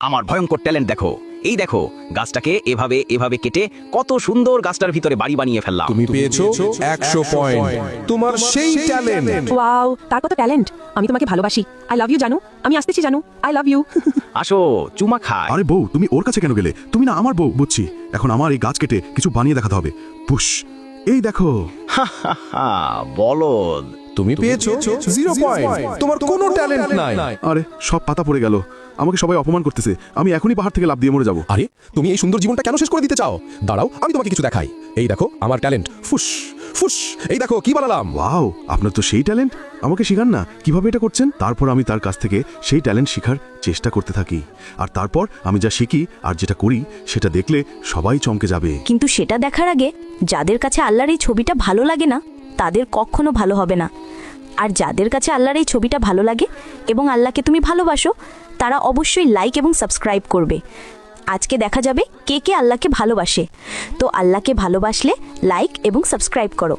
আমার ভয়ঙ্কর ট্যালেন্ট দেখো। এই দেখো, গাছটাকে এভাবে এভাবে কেটে কত সুন্দর গাছটার ভিতরে বাড়ি বানিয়ে ফেললাম। তুমি পেয়েছো 100 পয়েন্ট। তোমার সেই ট্যালেন্ট। ওয়াও, তার কত ট্যালেন্ট। আমি তোমাকে ভালোবাসি। আই লাভ ইউ জানু। আমি আসতেছি জানু। I love you. আসো, চুমা খায়। আরে বউ, তুমি ওর কাছে কেন গেলে? তুমি না আমার বউ, বুঝছি। এখন আমার এই গাছ কেটে কিছু বানিয়ে দেখাতে হবে। পুশ, এই দেখো। বলদ। তুমি পেয়েছো 0 পয়েন্ট। তোমার কোনো ট্যালেন্ট নাই। আরে সব পাতা পড়ে গেল। আমাকে সবাই অপমান করতেছে। আমি এখনই পাহাড় থেকে লাফ দিয়ে মরে যাব। আরে তুমি এই সুন্দর জীবনটা কেন শেষ করে দিতে চাও? দাঁড়াও, আমি তোমাকে কিছু দেখাই। এই দেখো আমার ট্যালেন্ট। ফুস ফুস, এই দেখো কি বানালাম। ওয়াও, আপনার তো সেই ট্যালেন্ট। আমাকে শেখান না কিভাবে এটা করছেন। তারপর আমি তার কাছ থেকে সেই ট্যালেন্ট শেখার চেষ্টা করতে থাকি। আর তারপর আমি যা শিখি আর যেটা করি সেটা দেখলে সবাই চমকে যাবে। কিন্তু সেটা দেখার আগে যাদের কাছে আল্লাহর এই ছবিটা ভালো লাগে না তাদের কখনো ভালো হবে না। আর যাদের কাছে আল্লাহর এই ছবিটা ভালো লাগে এবং আল্লাহকে তুমি ভালোবাসো, তারা অবশ্যই লাইক এবং সাবস্ক্রাইব করবে। আজকে দেখা যাবে কে কে আল্লাহকে ভালোবাসে। তো আল্লাহকে ভালোবাসলে লাইক এবং সাবস্ক্রাইব করো।